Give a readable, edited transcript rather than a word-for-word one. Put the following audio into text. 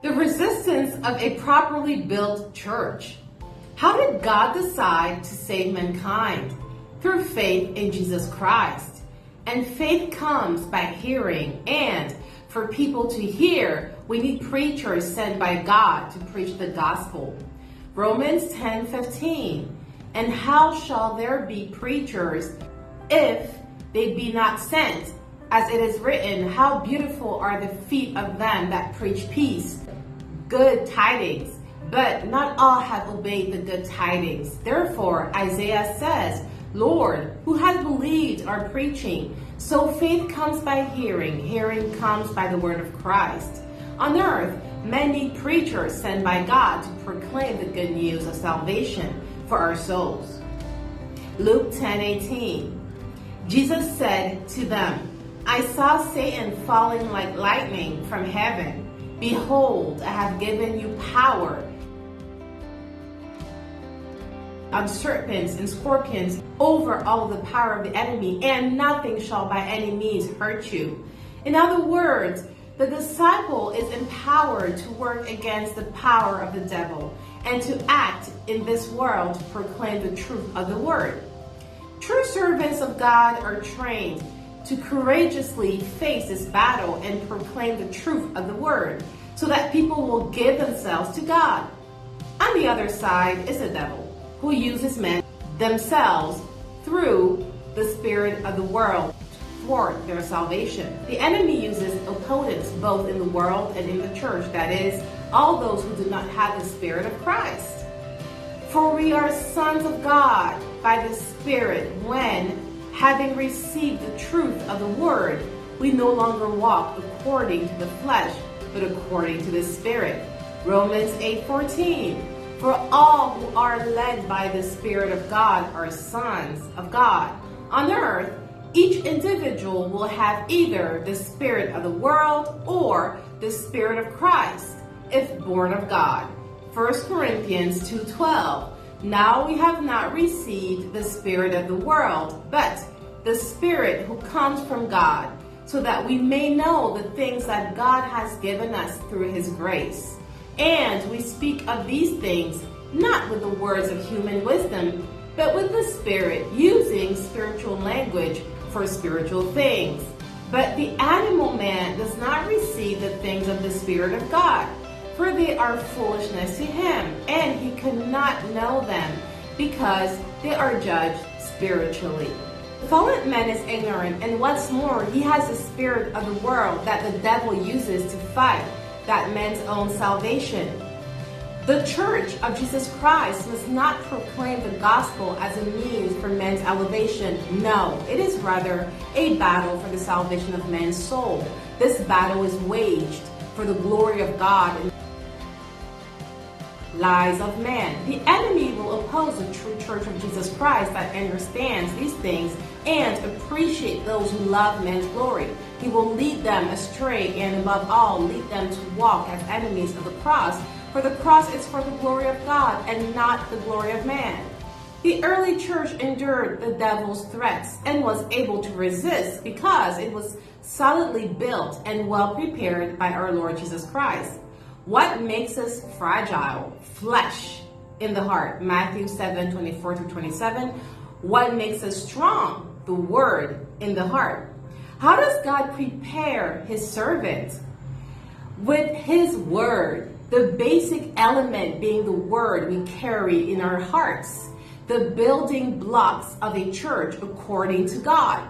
The resistance of a properly built church. How did God decide to save mankind? Through faith in Jesus Christ. And faith comes by hearing, and for people to hear, we need preachers sent by God to preach the gospel. Romans 10:15. And how shall there be preachers if they be not sent? As it is written, how beautiful are the feet of them that preach peace, good tidings. But not all have obeyed the good tidings. Therefore, Isaiah says, Lord, who has believed our preaching? So faith comes by hearing, hearing comes by the word of Christ. On earth, men need preachers sent by God to proclaim the good news of salvation for our souls. Luke 10:18. Jesus said to them, I saw Satan falling like lightning from heaven. Behold, I have given you power on serpents and scorpions over all the power of the enemy, and nothing shall by any means hurt you. In other words, the disciple is empowered to work against the power of the devil and to act in this world to proclaim the truth of the word. True servants of God are trained to courageously face this battle and proclaim the truth of the word so that people will give themselves to God. On the other side is the devil, who uses men themselves through the spirit of the world for their salvation. The enemy uses opponents both in the world and in the church, that is, all those who do not have the Spirit of Christ. For we are sons of God by the Spirit when, having received the truth of the Word, we no longer walk according to the flesh, but according to the Spirit. Romans 8:14. For all who are led by the Spirit of God are sons of God. On earth, each individual will have either the spirit of the world or the Spirit of Christ, if born of God. 1 Corinthians 2:12. Now we have not received the spirit of the world, but the Spirit who comes from God, so that we may know the things that God has given us through His grace. And we speak of these things not with the words of human wisdom, but with the Spirit, using spiritual language for spiritual things. But the animal man does not receive the things of the Spirit of God, for they are foolishness to him, and he cannot know them, because they are judged spiritually. The fallen man is ignorant, and what's more, he has the spirit of the world that the devil uses to fight that man's own salvation. The Church of Jesus Christ must not proclaim the gospel as a means for man's elevation. No, it is rather a battle for the salvation of man's soul. This battle is waged for the glory of God and lies of man. The enemy will oppose the true Church of Jesus Christ that understands these things and appreciate those who love man's glory. He will lead them astray and, above all, lead them to walk as enemies of the cross, for the cross is for the glory of God and not the glory of man. The early church endured the devil's threats and was able to resist because it was solidly built and well prepared by our Lord Jesus Christ. What makes us fragile? Flesh in the heart. Matthew 7:24-27. What makes us strong? The word in the heart. How does God prepare His servants? With His word. The basic element being the word we carry in our hearts. The building blocks of a church according to God.